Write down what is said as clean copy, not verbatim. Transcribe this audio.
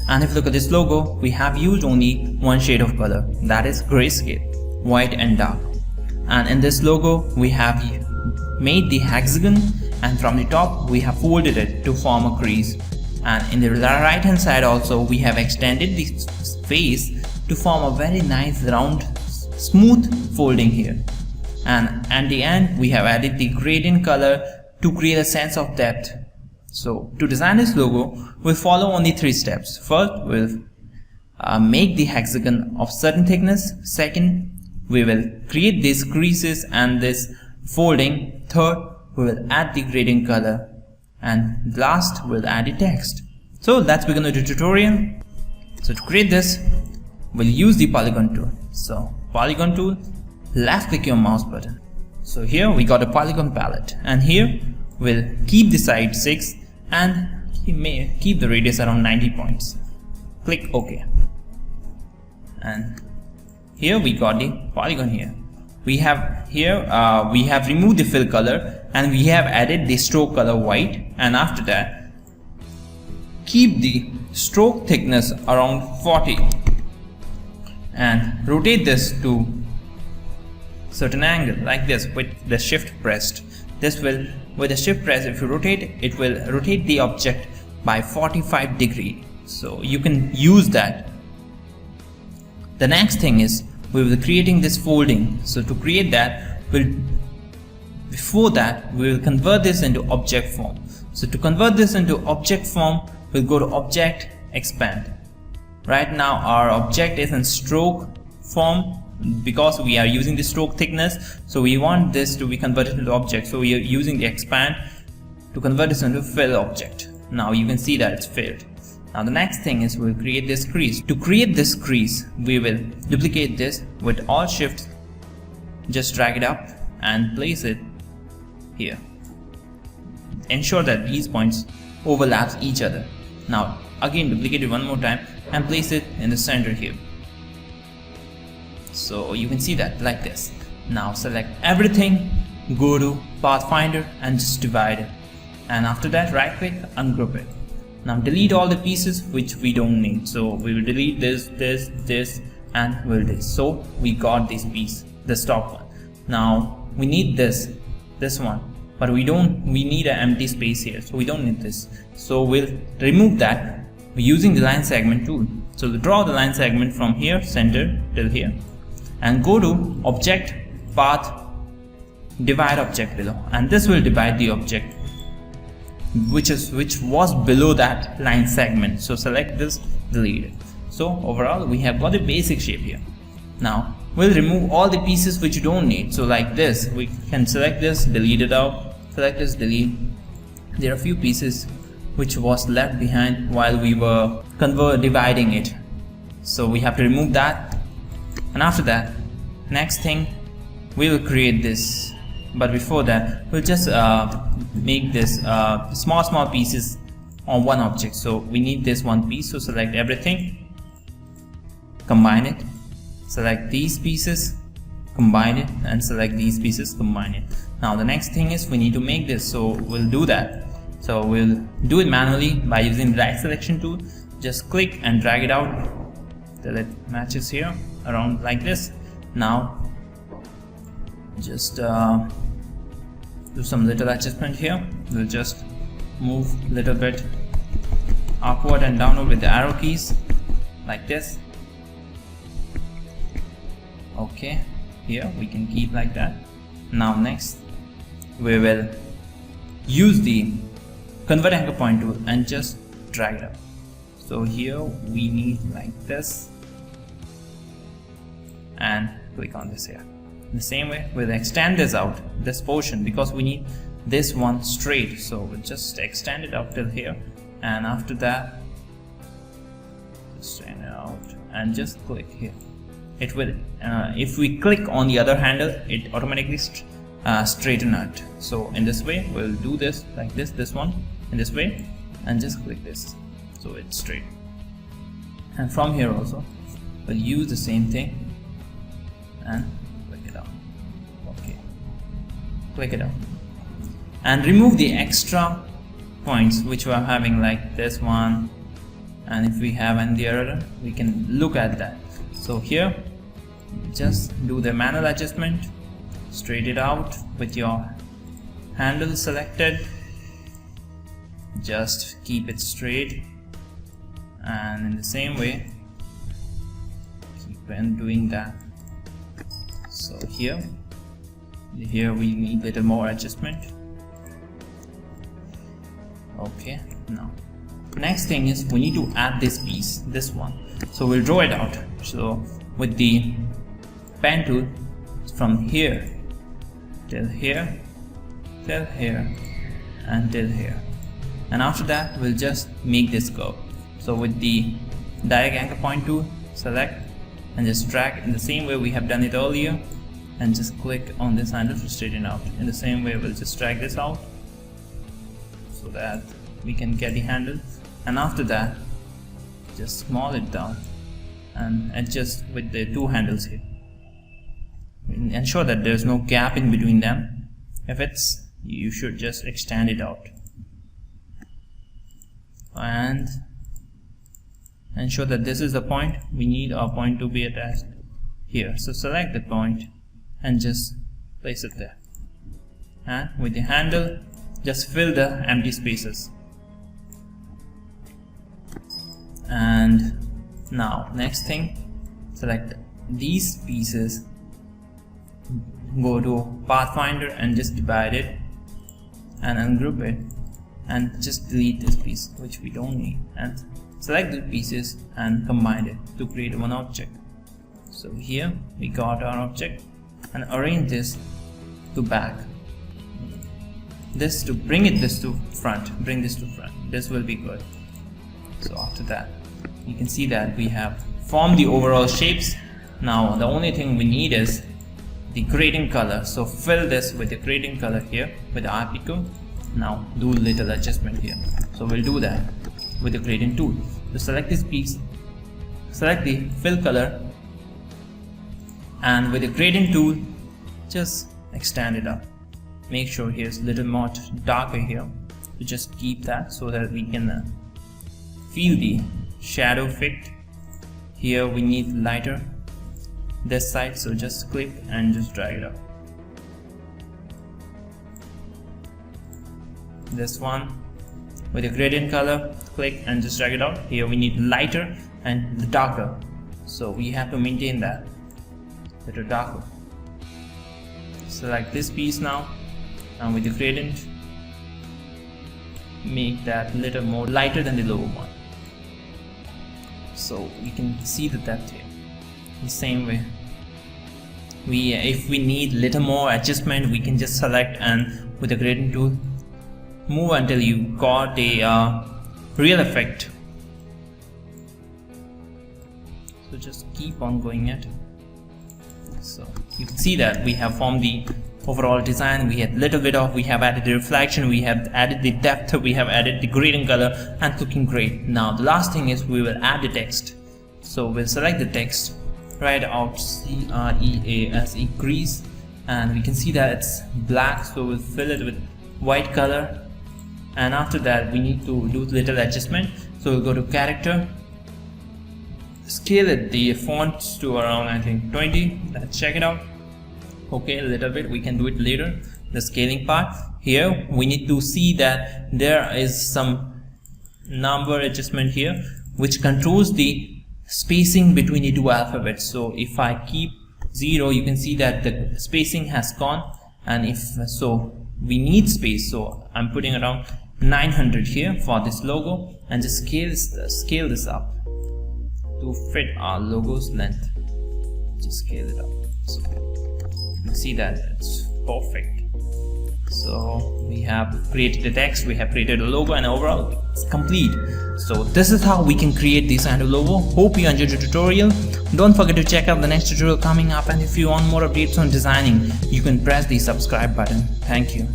And if you look at this logo, we have used only one shade of color, that is grayscale, white and dark. And in this logo we have made the hexagon, and from the top we have folded it to form a crease. And in the right hand side also we have extended the face to form a very nice round smooth folding here. And at the end we have added the gradient color to create a sense of depth. So to design this logo, we'll follow only 3 steps. First, we'll make the hexagon of certain thickness. Second, we will create these creases and this folding. Third, we will add the gradient color. And last, we'll add the text. So let's begin the tutorial. So to create this, we'll use the polygon tool. So polygon tool, left click your mouse button. So here we got a polygon palette, and here we'll keep the side 6 and keep the radius around 90 points. Click OK. And here we got the polygon here. We have removed the fill color and we have added the stroke color white, and after that keep the stroke thickness around 40 and rotate this to certain angle like this with the shift pressed. This will, with the shift press, if you rotate, it will rotate the object by 45 degrees. So you can use that. The next thing is we will be creating this folding. So to create that, before that we will convert this into object form. So to convert this into object form, we'll go to object, expand. Right now our object is in stroke form because we are using the stroke thickness, so we want this to be converted into object, so we are using the expand to convert this into fill object. Now you can see that it's filled. Now the next thing is we'll create this crease. To create this crease, we will duplicate this with Alt Shift, just drag it up and place it here. Ensure that these points overlaps each other. Now again duplicate it one more time and place it in the center here. So you can see that like this. Now select everything, go to Pathfinder and just divide it, and after that right click, ungroup it. Now delete all the pieces which we don't need. So we will delete this, and will this. So we got this piece, this top one. Now we need this one, but we need an empty space here, so we don't need this. So we'll remove that using the line segment tool. So we'll draw the line segment from here, center till here, and go to object, path, divide object below, and this will divide the object which was below that line segment. So select this, delete it. So overall we have got the basic shape here. Now we'll remove all the pieces which you don't need. So like this, we can select this, delete it out, select this, delete. There are a few pieces which was left behind while we were dividing it, so we have to remove that. And after that, next thing, we will create this, but before that we'll just make this small pieces on one object. So we need this one piece, so select everything, combine it, select these pieces, combine it, and select these pieces, combine it. Now the next thing is we need to make this, so we'll do that. So we'll do it manually by using the right selection tool. Just click and drag it out till it matches here around like this. Now just do some little adjustment here. We'll just move a little bit upward and downward with the arrow keys like this. Okay, here we can keep like that. Now next we will use the convert anchor point tool and just drag it up. So here we need like this, and click on this here. In the same way we'll extend this out, this portion, because we need this one straight, so we'll just extend it up till here, and after that just extend it out and just click here. It will if we click on the other handle, it automatically straighten out. So in this way we'll do this like this one in this way, and just click this so it's straight. And from here also we'll use the same thing and click it out. Okay, click it out and remove the extra points which we are having, like this one, and if we have any error we can look at that. So here just do the manual adjustment, straight it out with your handle selected, just keep it straight, and in the same way keep on doing that. So here we need little more adjustment. Okay, now next thing is we need to add this piece, this one. So we'll draw it out. So with the pen tool, from here till here till here and till here, and after that we'll just make this curve. So with the direct anchor point tool, select and just drag in the same way we have done it earlier, and just click on this handle to straighten out. In the same way we'll just drag this out so that we can get the handle, and after that just small it down and adjust with the two handles here. Ensure that there's no gap in between them. If it's, you should just extend it out, and ensure that this is the point. We need our point to be attached here, so select the point and just place it there, and with the handle just fill the empty spaces. And now next thing, select these pieces, go to Pathfinder and just divide it and ungroup it, and just delete this piece which we don't need, and select the pieces and combine it to create one object. So here we got our object, and arrange this to back, this to bring it this to front, bring this to front. This will be good. So after that you can see that we have formed the overall shapes. Now the only thing we need is the gradient color, so fill this with the gradient color here with the RP tool. Now do little adjustment here, so we'll do that with the gradient tool. So select this piece, select the fill color, and with the gradient tool just extend it up. Make sure here's a little more darker here, so just keep that so that we can feel the shadow effect. Here we need lighter this side, so just click and just drag it up. This one with the gradient color, click and just drag it out. Here we need lighter and the darker, so we have to maintain that little darker. Select this piece now, and with the gradient make that little more lighter than the lower one, so you can see the depth here. The same way, if we need little more adjustment, we can just select and with the gradient tool move until you got a real effect. So just keep on going it. So you can see that we have formed the overall design. We had little bit of, we have added the reflection, we have added the depth, we have added the gradient color, and looking great. Now the last thing is we will add the text. So we'll select the text, write out CREASE, Crease, and we can see that it's black, so we'll fill it with white color. And after that we need to do little adjustment, so we'll go to character, scale it, the fonts to around I think 20. Let's check it out. Okay, a little bit, we can do it later, the scaling part. Here we need to see that there is some number adjustment here which controls the spacing between the two alphabets. So if I keep 0, you can see that the spacing has gone, and if so we need space, so I'm putting around 900 here for this logo, and just scale this up to fit our logo's length. Just scale it up, so you can see that it's perfect. So we have created the text, we have created a logo, and overall it's complete. So this is how we can create this kind of logo. Hope you enjoyed the tutorial. Don't forget to check out the next tutorial coming up, and if you want more updates on designing, you can press the subscribe button. Thank you.